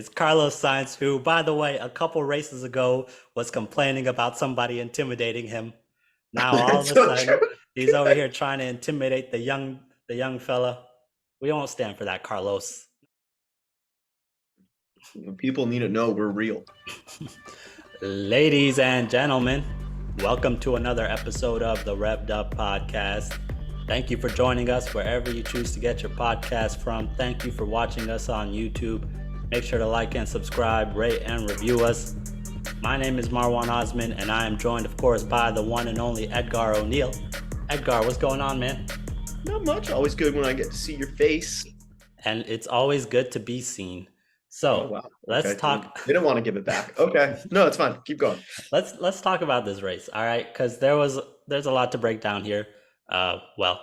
It's Carlos Sainz, who, by the way, a couple races ago was complaining about somebody intimidating him. Now all of That's a so sudden, true. he's over here trying to intimidate the young fella. We won't stand for that, Carlos. People need to know we're real. Ladies and gentlemen, welcome to another episode of the Revved Up Podcast. Thank you for joining us wherever you choose to get your podcast from. Thank you for watching us on YouTube. Make sure to like and subscribe, rate and review us. My name is Marwan Osman, and I am joined, of course, by the one and only Edgar O'Neill. Edgar, what's going on, man? Not much. Always good when I get to see your face. And it's always good to be seen. Oh So wow. let's Okay. talk. They don't want to give it back. Okay. No, it's fine. Keep going. Let's talk about this race, all right? Because there's a lot to break down here. Well,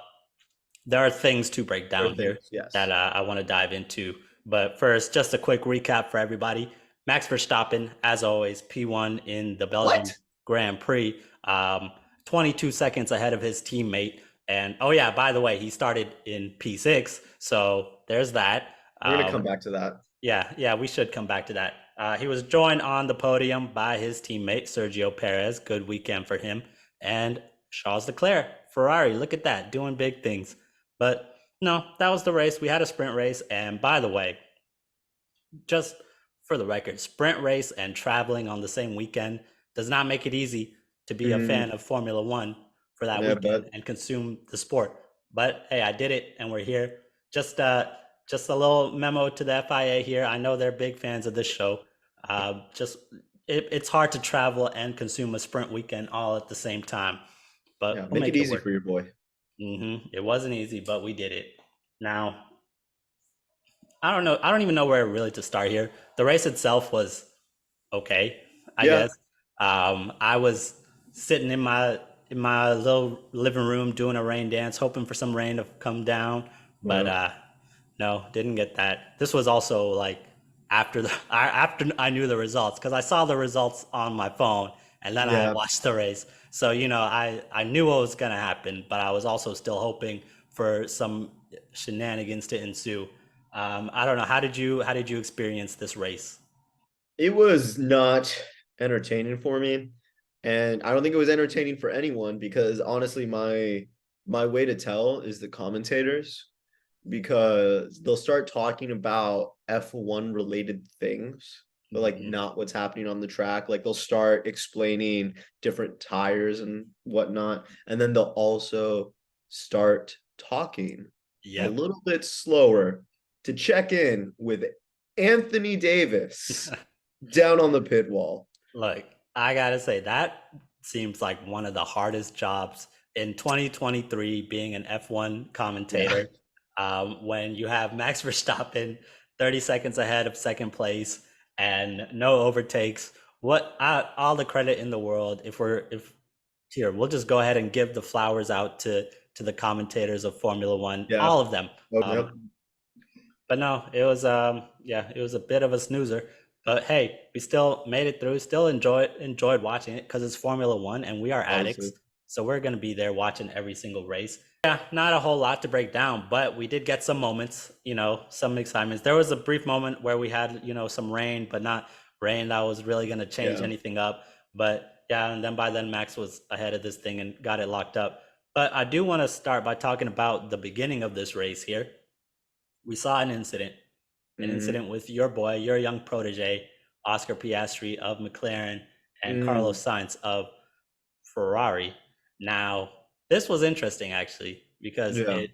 there are things to break down here Yes. that I want to dive into. But first, just a quick recap for everybody. Max Verstappen, as always, P1 in the Belgian What? Grand Prix, 22 seconds ahead of his teammate. And oh yeah, by the way, he started in P6, so there's that. We're gonna come back to that. Yeah, we should come back to that. He was joined on the podium by his teammate Sergio Perez. Good weekend for him. And Charles Leclerc, Ferrari. Look at that, doing big things. But no, that was the race. We had a sprint race. And by the way, just for the record, sprint race and traveling on the same weekend does not make it easy to be a fan of Formula One for that Yeah, weekend and consume the sport. But hey, I did it, and we're here. Just a little memo to the FIA here. I know they're big fans of this show. It's hard to travel and consume a sprint weekend all at the same time, but yeah. we'll Make it make it easy work. for your boy. It wasn't easy, but we did it. Now, I don't know. I don't even know where really to start here. The race itself was okay, I Yeah. guess. I was sitting in my little living room doing a rain dance, hoping for some rain to come down, but Yeah. no, didn't get that. This was also like after I knew the results, because I saw the results on my phone and then I Yeah. watched the race. So I knew what was gonna happen, but I was also still hoping for some shenanigans to ensue. I don't know. How did you experience this race? It was not entertaining for me. And I don't think it was entertaining for anyone because honestly, my way to tell is the commentators, because they'll start talking about F1 related things, but like Mhm. not what's happening on the track. Like they'll start explaining different tires and whatnot. And then they'll also start talking a Yep. little bit slower to check in with Anthony Davis down on the pit wall. Look, I gotta say that seems like one of the hardest jobs in 2023, being an F1 Yeah. commentator. When you have Max Verstappen 30 seconds ahead of second place and no overtakes, all the credit in the world. If here, we'll just go ahead and give the flowers out to the commentators of Formula One, Yeah. all of them. Oh, yep. But no, it was a bit of a snoozer. But hey, we still made it through. Still enjoyed watching it because it's Formula One and we are Obviously. addicts. So we're gonna be there watching every single race. Yeah, not a whole lot to break down, but we did get some moments, some excitements. There was a brief moment where we had, some rain, but not rain that was really gonna change Yeah. anything up. But yeah, and then by then Max was ahead of this thing and got it locked up. But I do want to start by talking about the beginning of this race here. We saw an Hmm. incident with your boy, your young protege, Oscar Piastri of McLaren and Mm. Carlos Sainz of Ferrari. Now, this was interesting actually because Yeah.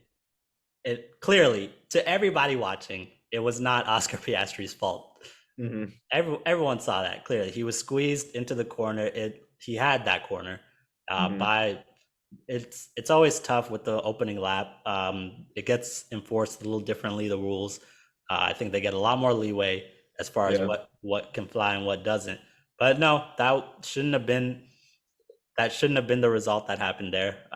it clearly, to everybody watching, it was not Oscar Piastri's fault. Hmm. Everyone saw that clearly. He was squeezed into the corner. He had that corner Hmm. by it's always tough with the opening lap. It gets enforced a little differently, the rules. I think they get a lot more leeway as far as Yeah. what can fly and what doesn't. But no, that shouldn't have been the result that happened there.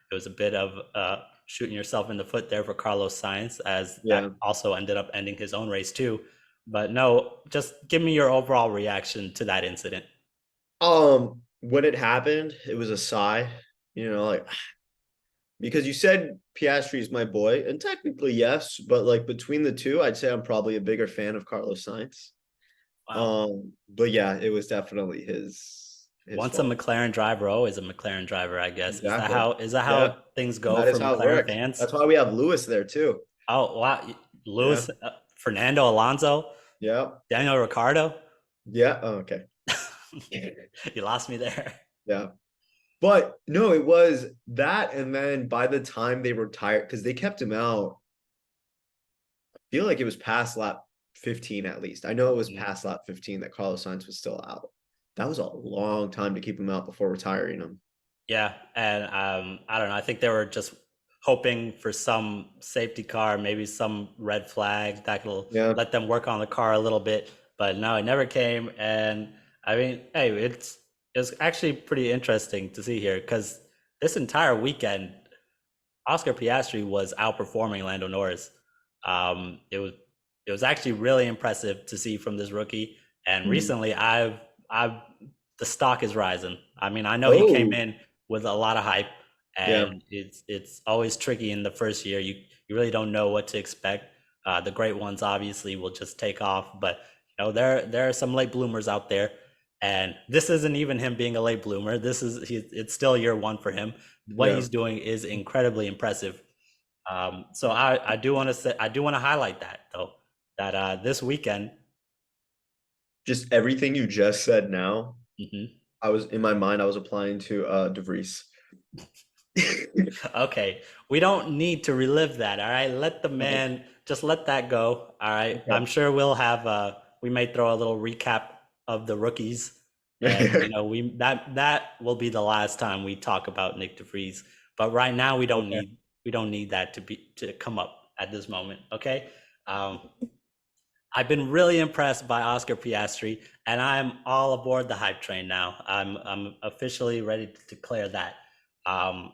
It was a bit of shooting yourself in the foot there for Carlos Sainz, as that Yeah. also ended up ending his own race too. But no, just give me your overall reaction to that incident. When it happened, it was a sigh, like because you said Piastri is my boy, and technically yes, but like between the two, I'd say I'm probably a bigger fan of Carlos Sainz. Wow. But yeah, it was definitely his Once a fault. McLaren driver, always a McLaren driver, I guess. Is that Exactly. Yeah, how things go that is for how it McLaren works. fans? That's why we have Lewis there too. Oh wow, Yeah, Lewis, Fernando Alonso, yeah, Daniel Ricciardo. yeah. Oh, okay. You lost me there. Yeah. But no, it was that. And then by the time they retired, because they kept him out, I feel like it was past lap 15 at least. I know it was Mhm. past lap 15 that Carlos Sainz was still out. That was a long time to keep him out before retiring him. Yeah, and I don't know. I think they were just hoping for some safety car, maybe some red flag that will Yeah. let them work on the car a little bit. But no, it never came. And I mean, hey, it's actually pretty interesting to see here because this entire weekend, Oscar Piastri was outperforming Lando Norris. It was actually really impressive to see from this rookie. And Mhm. recently, I've the stock is rising. I mean, I know he came Oh, in with a lot of hype, yeah. and it's always tricky in the first year. You really don't know what to expect. The great ones obviously will just take off, but you know there are some late bloomers out there, and this isn't even him being a late bloomer. It's still year one for him. What Yeah. he's doing is incredibly impressive. So I do want to say I do want to highlight that though that this weekend. Just everything you just said now, Mhm. I was in my mind, I was applying to De Vries. Okay, we don't need to relive that. All right, let the man just let that go. All right, I'm sure we'll have we may throw a little recap of the rookies, and you Okay. know that will be the last time we talk about Nick DeVries. But right now Okay. we don't need that to come up at this moment. Okay, um, I've been really impressed by Oscar Piastri, and I'm all aboard the hype train now. I'm officially ready to declare that. Um,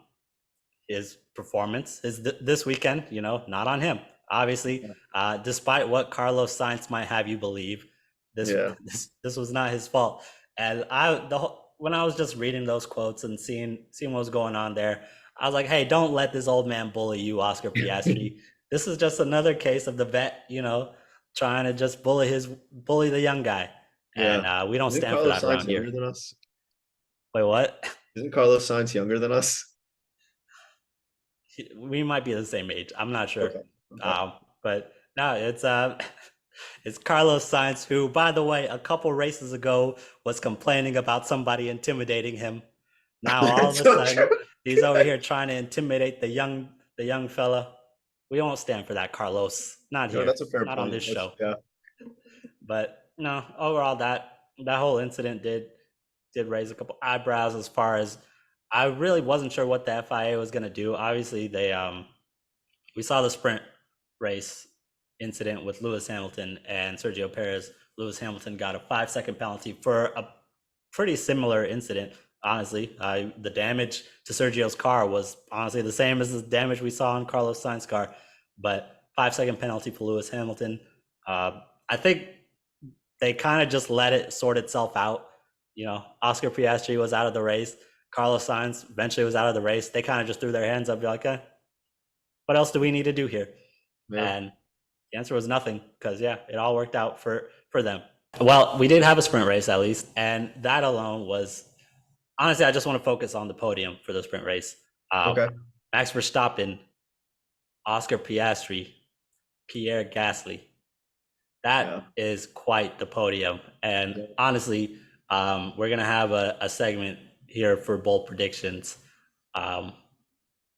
his performance is this weekend, you know, not on him. Obviously, despite what Carlos Sainz might have you believe, this Yeah. this was not his fault. And when I was just reading those quotes and seeing what was going on there, I was like, hey, don't let this old man bully you, Oscar Piastri. This is just another case of the vet, you know, trying to just bully the young guy, and Yeah. we don't Isn't stand for Carlos that Sainz around here. younger than us? Wait, what? Isn't Carlos Sainz younger than us? We might be the same age. I'm not sure. Okay. Okay. But no, it's it's Carlos Sainz, who, by the way, a couple races ago was complaining about somebody intimidating him. Now all of That's a so sudden true. he's over here trying to intimidate the young fella. We won't stand for that, Carlos. Not No, here. that's a fair Not on point. this That's show. yeah. But no, overall that whole incident did raise a couple eyebrows as far as I really wasn't sure what the FIA was going to do. Obviously, they we saw the sprint race incident with Lewis Hamilton and Sergio Perez. Lewis Hamilton got a 5 second penalty for a pretty similar incident. Honestly, the damage to Sergio's car was honestly the same as the damage we saw in Carlos Sainz's car, but 5 second penalty for Lewis Hamilton. I think they kind of just let it sort itself out. You know, Oscar Piastri was out of the race. Carlos Sainz eventually was out of the race. They kind of just threw their hands up, be like, what else do we need to do here? Yeah. And the answer was nothing because yeah, it all worked out for them. Well, we did have a sprint race at least, and that alone was honestly. I just want to focus on the podium for the sprint race. Okay. Max Verstappen, Oscar Piastri, Pierre Gasly. Yeah. That is quite the podium. And Yeah. honestly, we're gonna have a segment here for bold predictions, um,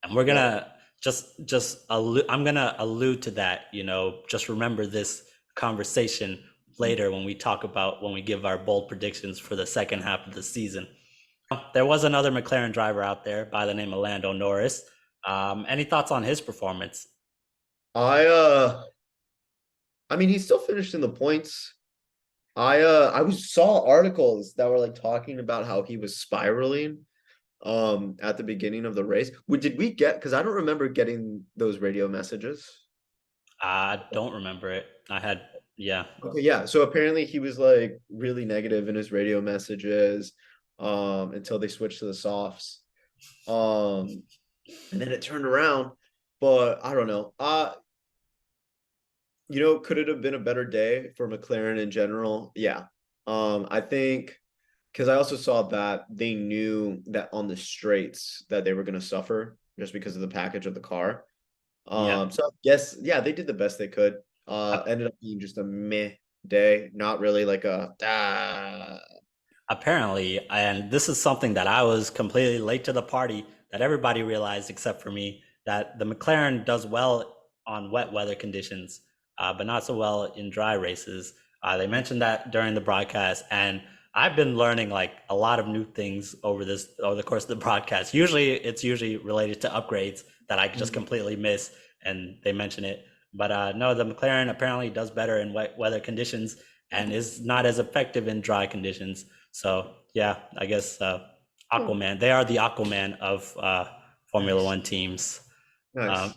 and we're Yeah. gonna I'm gonna allude to that. You know, just remember this conversation later when when we give our bold predictions for the second half of the season. There was another McLaren driver out there by the name of Lando Norris. Any thoughts on his performance? I I mean he still finished in the points. I was saw articles that were like talking about how he was spiraling at the beginning of the race. Did we get, because I don't remember getting those radio messages. I don't remember it. Yeah. Okay, yeah. So apparently he was like really negative in his radio messages until they switched to the softs. Um and then it turned around. But I don't know. Could it have been a better day for McLaren in general? Yeah. I think because I also saw that they knew that on the straights that they were going to suffer just because of the package of the car. Yeah. So I guess yeah, they did the best they could. Uh, Ended up being just a meh day, not really like a Apparently, and this is something that I was completely late to the party that everybody realized except for me, that the McLaren does well on wet weather conditions, but not so well in dry races. They mentioned that during the broadcast, and I've been learning like a lot of new things over the course of the broadcast. It's usually related to upgrades that I just completely miss, and they mention it. But no, the McLaren apparently does better in wet weather conditions and is not as effective in dry conditions. So yeah, I guess Aquaman. They are the Aquaman of Formula nice, One teams. Um, nice.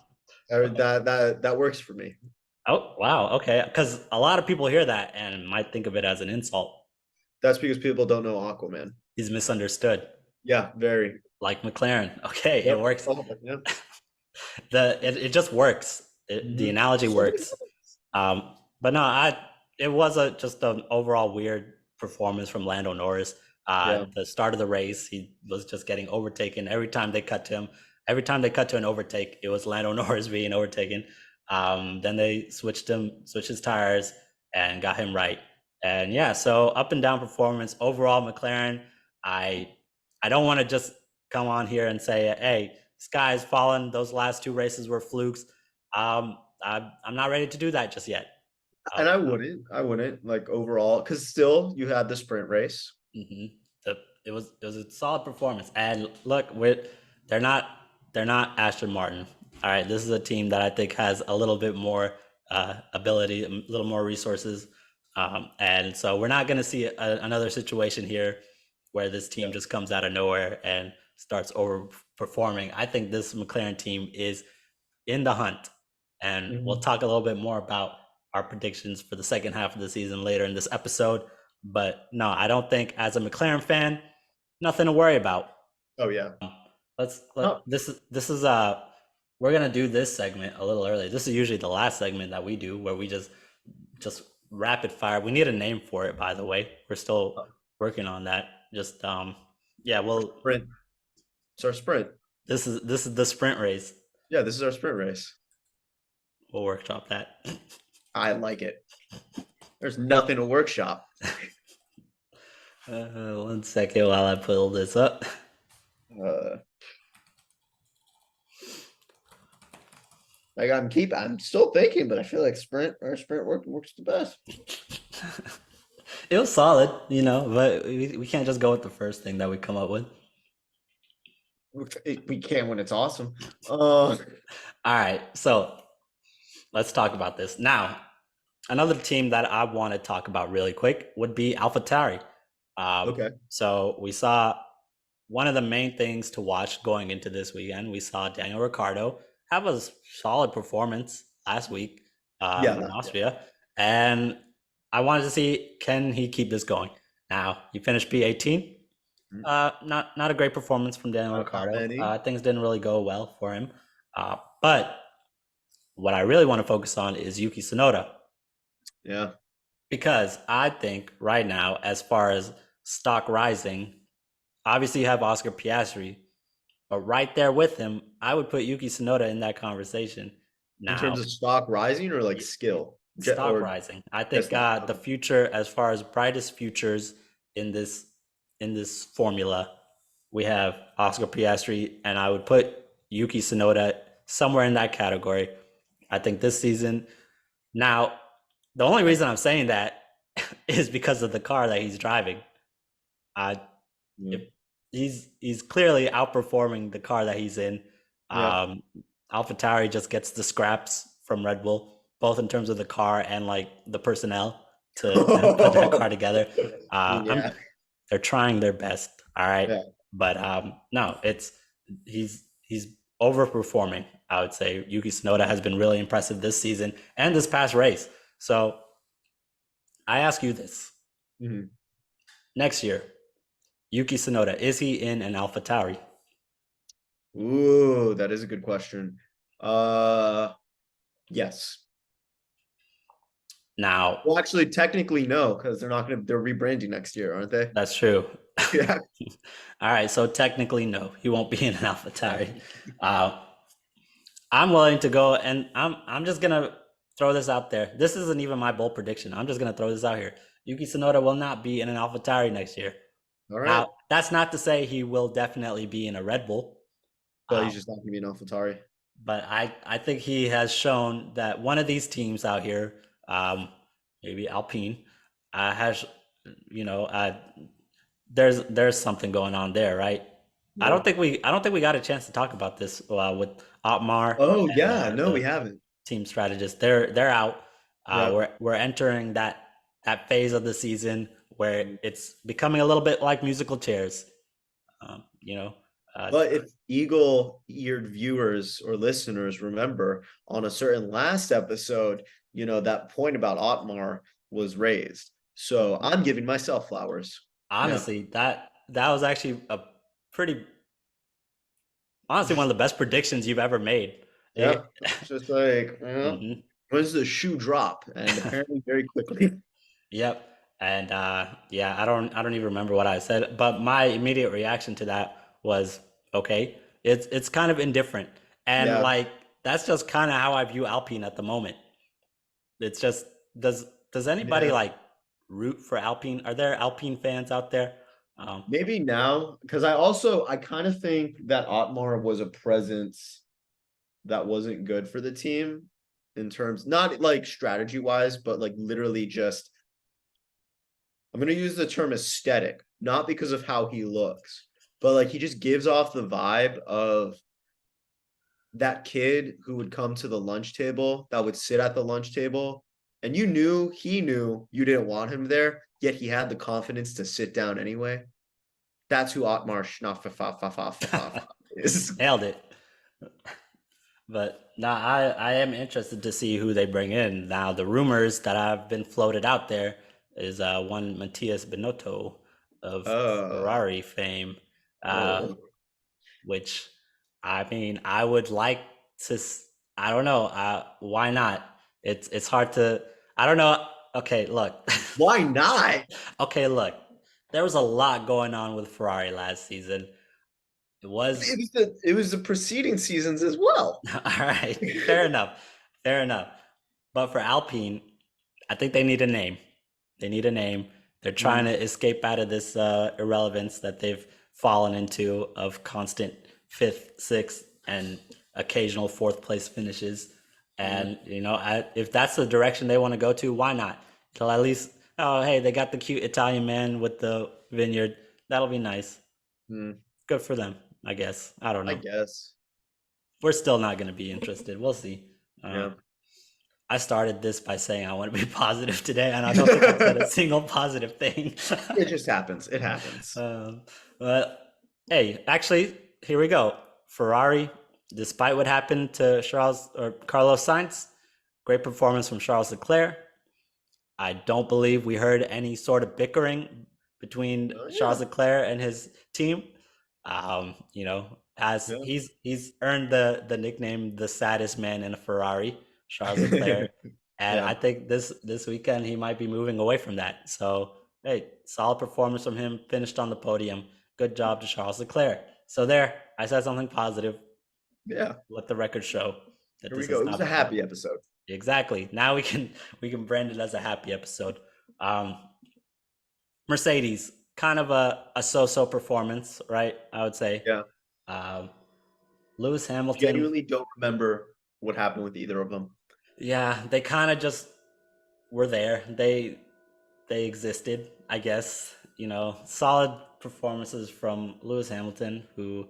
That works for me. oh wow, okay. Because a lot of people hear that and might think of it as an insult. That's because people don't know Aquaman. He's misunderstood, Yeah, very. like McLaren. Okay, it Yep. works. Oh, yeah. It just works. The analogy So many works. But no, it was just an overall weird performance from Lando Norris. yeah. The start of the race, he was just getting overtaken every time they cut to him. Every time they cut to an overtake, it was Lando Norris being overtaken. Then they switched his tires, and got him right. And yeah, so up and down performance overall. McLaren, I I don't want to just come on here and say, hey, sky's fallen. Those last two races were flukes. I'm not ready to do that just yet. Uh, And I wouldn't like overall because still you had the sprint race. mhm. It was a solid performance. And look, they're not they're not Aston Martin. All right, this is a team that I think has a little bit more ability, a little more resources, and so we're not going to see another situation here where this team Yeah. just comes out of nowhere and starts overperforming. I think this McLaren team is in the hunt. And we'll Mhm. talk a little bit more about our predictions for the second half of the season later in this episode. But no, I don't think as a McLaren fan, nothing to worry about. Oh yeah. Oh, This is we're gonna do this segment a little early. This is usually the last segment that we do where we just rapid fire. We need a name for it, by the way. We're still working on that. Just yeah, well, sprint. It's our sprint. this is the sprint race. Yeah, this is our sprint race. We'll workshop that. I like it. There's nothing to workshop. 1 second while I pull this up. Uh, I'm still thinking, but I feel like our sprint works the best. It was solid, but we can't just go with the first thing that we come up with. We can when it's awesome. All right, so let's talk about this. Now, another team that I want to talk about really quick would be AlphaTauri. Okay. So we saw one of the main things to watch going into this weekend. We saw Daniel Ricciardo have a solid performance last week Yeah. in Austria, and I wanted to see, can he keep this going. Now he finished P18. Not a great performance from Daniel Not Ricciardo. many. Things didn't really go well for him. But what I really want to focus on is Yuki Tsunoda, Yeah. because I think right now, as far as stock rising, obviously you have Oscar Piastri, but right there with him, I would put Yuki Tsunoda in that conversation. In Now, terms of stock rising or like skill, stock or rising. I think just that. the future, as far as brightest futures in this formula, we have Oscar Piastri, and I would put Yuki Tsunoda somewhere in that category. I think this season. Now, the only reason I'm saying that is because of the car that he's driving. Yeah. If he's clearly outperforming the car that he's in. Yeah. AlphaTauri just gets the scraps from Red Bull, both in terms of the car and like the personnel to put that car together. Yeah. They're trying their best, all right. Yeah. But no, he's overperforming. I would say Yuki Tsunoda has been really impressive this season and this past race. So I ask you this: Mhm. next year, Yuki Tsunoda, is he in an AlphaTauri? Ooh, that is a good question. Yes. Now, Well, actually, technically, no, because they're rebranding next year, aren't they? that's true. Yeah. All right, so technically, no, he won't be in an Yeah. AlphaTauri. Uh, I'm willing to go, and I'm just gonna throw this out there. This isn't even my bold prediction. I'm just gonna throw this out here. Yuki Tsunoda will not be in an AlphaTauri next year. All right. Now, that's not to say he will definitely be in a Red Bull, But uh, he's just not gonna be an AlphaTauri. but I think he has shown that one of these teams out here, maybe Alpine, has you know there's something going on there, right? Yeah. I don't think we got a chance to talk about this with Otmar Oh and yeah, no, we the haven't. team strategist. They're out. Yeah. We're entering that phase of the season where it's becoming a little bit like musical chairs. You know, But if eagle-eared viewers or listeners remember on a certain last episode, that point about Otmar was raised. So I'm giving myself flowers. Yeah. honestly, that was actually a pretty honestly one of the best predictions you've ever made. Yeah. It, It's just like, Mhm. when does the shoe drop? And apparently very quickly. Yep. And yeah, I don't even remember what I said, but my immediate reaction to that was okay. It's kind of indifferent. And Yeah. like that's just kind of how I view Alpine at the moment. It's just does anybody Yeah. like root for Alpine? Are there Alpine fans out there? Maybe now, because I kind of think that Otmar was a presence that wasn't good for the team in terms, not like strategy wise, but like literally just, I'm going to use the term aesthetic, not because of how he looks, but like he just gives off the vibe of that kid who would come to the lunch table, that would sit at the lunch table, and he knew you didn't want him there, yet he had the confidence to sit down anyway. That's who Otmar Schnaff is. Nailed it. But now I am interested to see who they bring in. Now the rumors that have been floated out there is one Matthias Binotto of Oh, Ferrari fame, uh, oh. which I mean I would like to. I don't know. Why not? It's hard to. I don't know. Okay, look. Why not? Okay, look. There was a lot going on with Ferrari last season. It was It was the preceding seasons as well. all right. Fair enough. Fair enough. But for Alpine, I think they need a name. They need a name. They're trying to escape out of this irrelevance that they've fallen into of constant fifth, sixth, and occasional fourth place finishes. And if that's the direction they want to go to, why not? Till at least, oh hey, they got the cute Italian man with the vineyard. That'll be nice. Mm, Good for them, I guess. I don't I know. guess. We're still not going to be interested. We'll see. Yeah. I started this by saying I want to be positive today, and I don't think I said a single positive thing. It just happens. It happens. But hey, actually, here we go. Ferrari, despite what happened to Carlos Sainz, great performance from Charles Leclerc. I don't believe we heard any sort of bickering between Charles Leclerc and his team. As Yeah. he's earned the nickname the saddest man in a Ferrari, Charles Leclerc. And Yeah. I think this weekend he might be moving away from that. So hey, solid performance from him, finished on the podium. Good job to Charles Leclerc. So there, I said something positive. Yeah. Let the record show that Here we this go. is It was not a happy episode. exactly. Now we can brand it as a happy episode. Mercedes, kind of a so-so performance, right? I would say. Yeah. Lewis Hamilton. Genuinely don't remember what happened with either of them. Yeah, they kind of just were there. They existed, I guess. Solid performances from Lewis Hamilton, who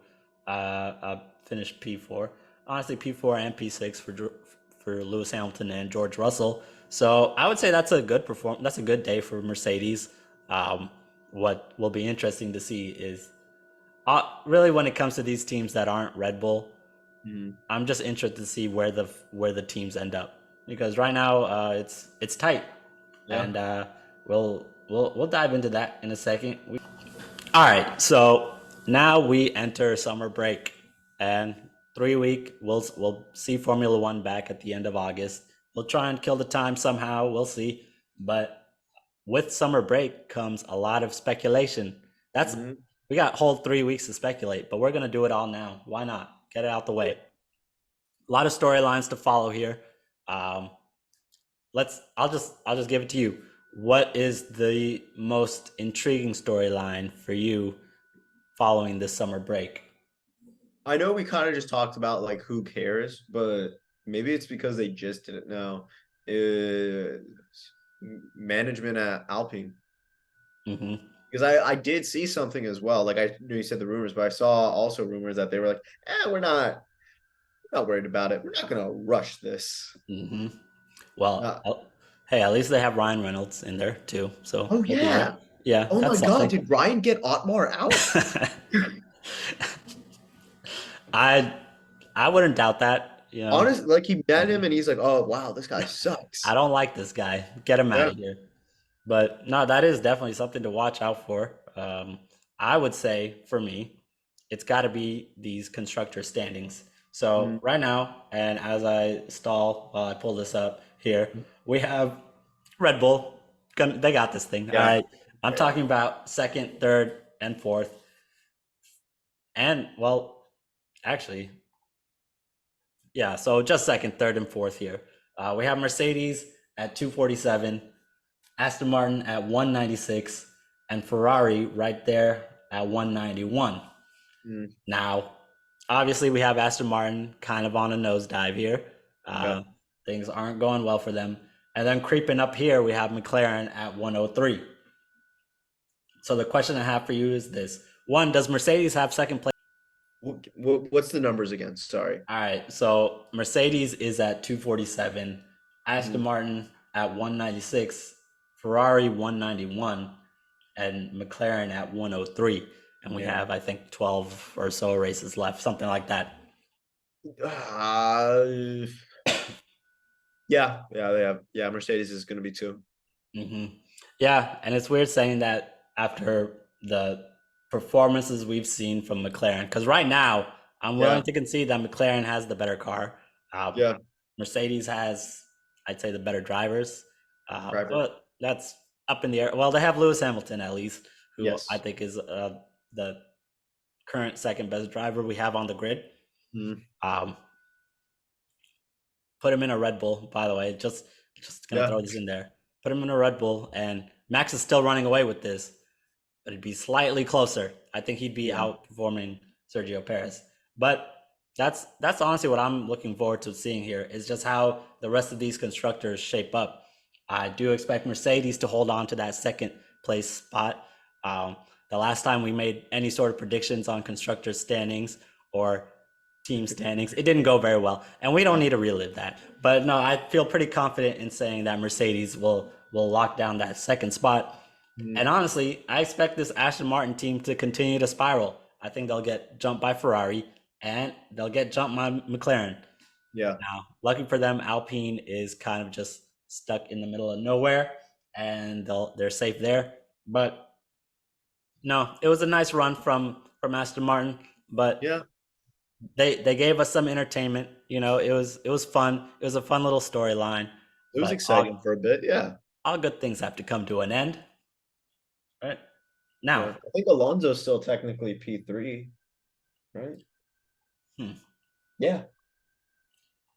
finished P4. Honestly, P4 and P6 for Lewis Hamilton and George Russell. So I would say that's a good performance. That's a good day for Mercedes. What will be interesting to see is really when it comes to these teams that aren't Red Bull. I'm just interested to see where the teams end up, because right now it's tight, and we'll dive into that in a second. All right, so now we enter summer break. and 3 week we'll see Formula One back at the end of August. We'll try and kill the time somehow. We'll see, but with summer break comes a lot of speculation. That's We got whole 3 weeks to speculate, but we're gonna do it all now. Why not? Get it out the way. A lot of storylines to follow here. I'll just give it to you. What is the most intriguing storyline for you following this summer break? I know we kind of just talked about like who cares, but maybe it's because they just didn't know. Management at Alpine. Because I did see something as well. Like I knew you said the rumors, but I saw also rumors that they were like, we're not worried about it. We're not gonna rush this. Well, hey, at least they have Ryan Reynolds in there too. So yeah. Oh my God, did Ryan get Otmar out? I wouldn't doubt that. Honestly, like he met him and he's like, oh wow, this guy sucks. I don't like this guy. Get him out of here. But no, that is definitely something to watch out for. I would say for me, it's got to be these constructor standings. So right now, and as I stall while I pull this up here, we have Red Bull. They got this thing. All right. I'm talking about second, third, and fourth. And well, actually, yeah, so just second, third, and fourth here. We have Mercedes at 247, Aston Martin at 196, and Ferrari right there at 191. Now, obviously, we have Aston Martin kind of on a nosedive here. Things aren't going well for them. And then creeping up here, we have McLaren at 103. So the question I have for you is this. One, does Mercedes have second place? What's the numbers again? Sorry. All right. So Mercedes is at 247, Aston Martin at 196, Ferrari 191, and McLaren at 103. And we have, I think, 12 or so races left, something like that. Yeah, they have. Yeah, Mercedes is going to be 2. Yeah, and it's weird saying that after the performances we've seen from McLaren, because right now I'm willing to concede that McLaren has the better car. Mercedes has, I'd say, the better drivers. But that's up in the air. Well, they have Lewis Hamilton at least, who I think is the current second best driver we have on the grid. Put him in a Red Bull, by the way. Just gonna throw this in there. Put him in a Red Bull, and Max is still running away with this, but it'd be slightly closer. I think he'd be outperforming Sergio Perez. But that's honestly what I'm looking forward to seeing here, is just how the rest of these constructors shape up. I do expect Mercedes to hold on to that second place spot. The last time we made any sort of predictions on constructor standings or team standings, it didn't go very well, and we don't need to relive that. But no, I feel pretty confident in saying that Mercedes will lock down that second spot. And honestly, I expect this Aston Martin team to continue to spiral. I think they'll get jumped by Ferrari and they'll get jumped by McLaren. Now, lucky for them, Alpine is kind of just stuck in the middle of nowhere, and they're safe there. But no, it was a nice run from Aston Martin, but they gave us some entertainment. It was fun. It was a fun little storyline. It was exciting for a bit. All good things have to come to an end. Right now, I think Alonso's still technically P3, right? Yeah,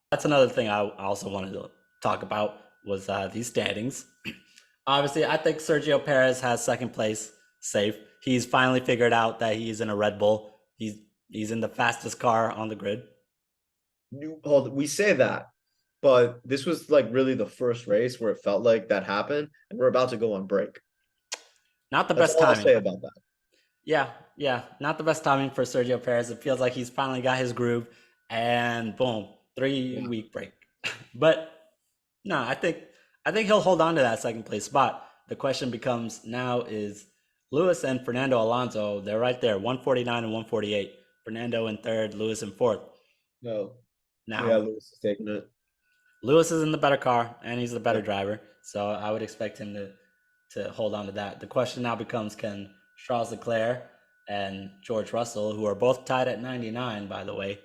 that's another thing I also wanted to talk about was these standings. Obviously, I think Sergio Perez has second place safe. He's finally figured out that he's in a Red Bull. He's in the fastest car on the grid. We say that, but this was like really the first race where it felt like that happened, and we're about to go on break. Not the best timing. I'll say about that. Yeah, not the best timing for Sergio Perez. It feels like he's finally got his groove, and boom, 3-week break. But no, I think he'll hold on to that second place spot. The question becomes now is Lewis and Fernando Alonso. They're right there, 149 and 148. Fernando in third, Lewis in fourth. No. Now, Lewis is taking it. Lewis is in the better car, and he's the better driver. So I would expect him to hold on to that. The question now becomes, can Charles Leclerc and George Russell, who are both tied at 99, by the way,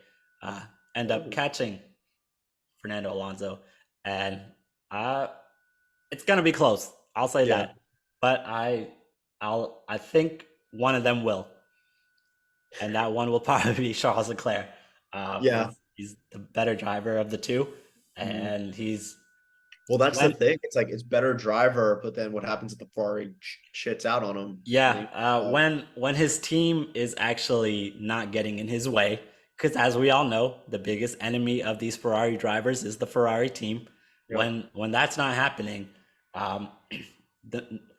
end up catching Fernando Alonso. And it's gonna be close. I'll say Yeah. that. But I think one of them will, and that one will probably be Charles Leclerc. Yeah. He's the better driver of the two, Mhm. and he's Well, that's the when thing. It's like it's better driver, but then what happens if the Ferrari shits out on him? yeah, when his team is actually not getting in his way, because as we all know, the biggest enemy of these Ferrari drivers is the Ferrari team. Yep. When that's not happening, um,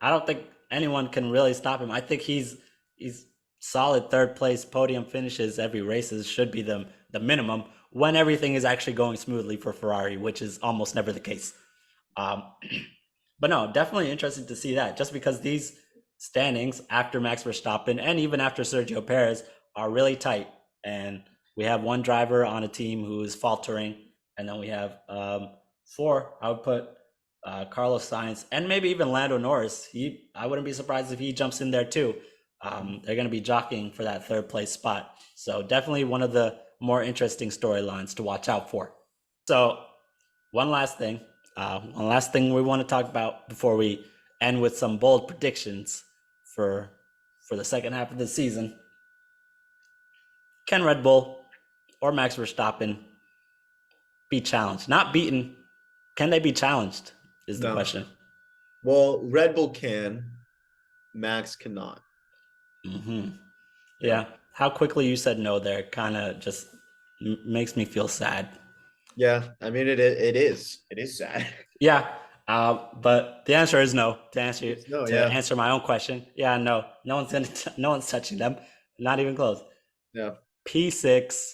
I don't think anyone can really stop him. I think he's solid third place podium finishes every races should be the minimum when everything is actually going smoothly for Ferrari, which is almost never the case. Um, but no, definitely interested to see that just because these standings after Max Verstappen and even after Sergio Perez are really tight. And we have one driver on a team who is faltering. And then we have four, I would put Carlos Sainz and maybe even Lando Norris. I wouldn't be surprised if he jumps in there too. They're going to be jockeying for that third place spot. So definitely one of the more interesting storylines to watch out for. So one last thing. One last thing we want to talk about before we end with some bold predictions for the second half of the season. Can Red Bull or Max Verstappen be challenged? Not beaten. Can they be challenged? Is the No. question. Well, Red Bull can, Max cannot. Mm-hmm. Yeah. How quickly you said no there kind of just makes me feel sad. Yeah, I mean it is sad. Yeah. But the answer is no. No, To yeah. answer my own question, yeah, no. No one's touching them. Not even close. Yeah. P6,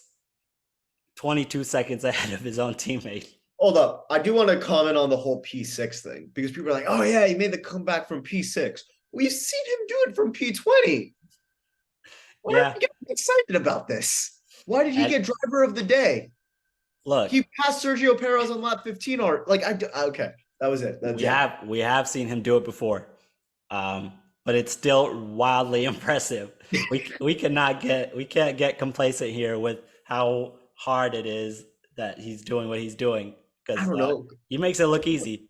22 seconds ahead of his own teammate. Hold up. I do want to comment on the whole P6 thing because people are like, oh yeah, he made the comeback from P6. We've seen him do it from P20. Why are Yeah. you getting excited about this? Why did he And get driver of the day? look, He passed Sergio Perez on lap 15 or like okay. That was it. That's it. we have seen him do it before. But it's still wildly impressive. We can't get complacent here with how hard it is that he's doing what he's doing I because don't know. he makes it look easy.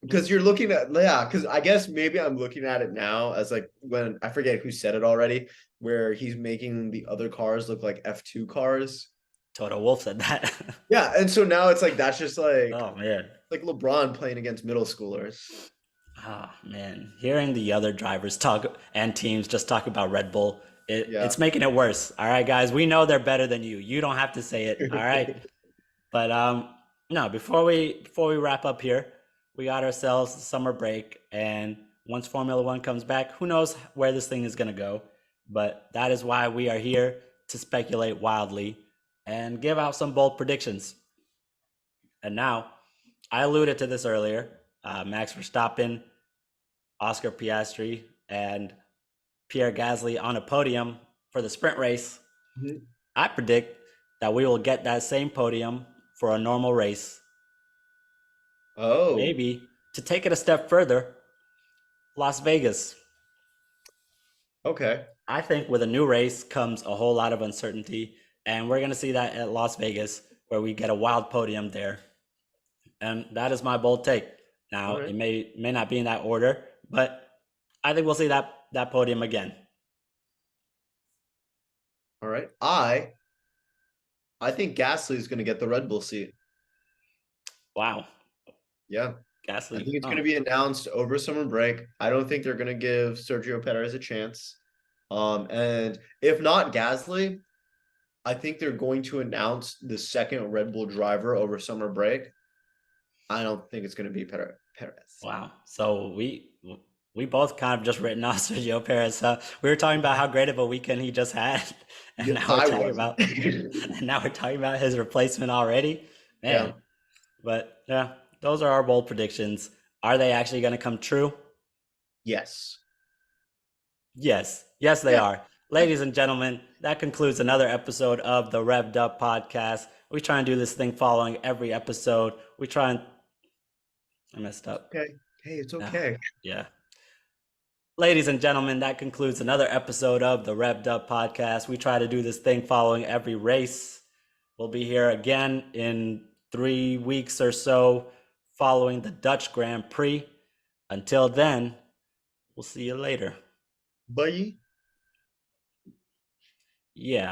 Because you're looking at because I guess maybe I'm looking at it now as like when I forget who said it already, where he's making the other cars look like F2 cars. Toto Wolff said that. Yeah, and so now it's like that's just Oh man. like LeBron playing against middle schoolers. Oh man, hearing the other drivers talk and teams just talk about Red Bull, Yeah. it's making it worse. All right, guys, we know they're better than you. You don't have to say it. All right, but no. Before we wrap up here, we got ourselves a summer break, and once Formula One comes back, who knows where this thing is gonna go? But that is why we are here to speculate wildly and give out some bold predictions. And now, I alluded to this earlier. Max Verstappen, Oscar Piastri, and Pierre Gasly on a podium for the sprint race. Mhm. I predict that we will get that same podium for a normal race. Oh, Maybe to take it a step further, Las Vegas. okay. I think with a new race comes a whole lot of uncertainty, and we're going to see that at Las Vegas, where we get a wild podium there. And that is my bold take. Now, All right. it may not be in that order, but I think we'll see that podium again. All right. I think Gasly is going to get the Red Bull seat. Wow, Yeah. I Gasly. think it's Oh, going to be announced over summer break. I don't think they're going to give Sergio Perez a chance. And if not Gasly, I think they're going to announce the second Red Bull driver over summer break. I don't think it's going to be Perez. wow. So we both kind of just written off Sergio Perez. We were talking about how great of a weekend he just had, and Yeah, now we're I talking was. about and now we're talking about his replacement already. Man, Yeah. but yeah, those are our bold predictions. Are they actually going to come true? Yes. Yes. Yes, they Yeah. are. Ladies and gentlemen, that concludes another episode of the Revved Up Podcast. We try and do this thing following every episode. We try and I messed up. Okay. Hey, it's Ah, okay. yeah. Ladies and gentlemen, that concludes another episode of the Revved Up Podcast. We try to do this thing following every race. We'll be here again in 3 weeks or so following the Dutch Grand Prix. Until then, we'll see you later. Bye. Yeah.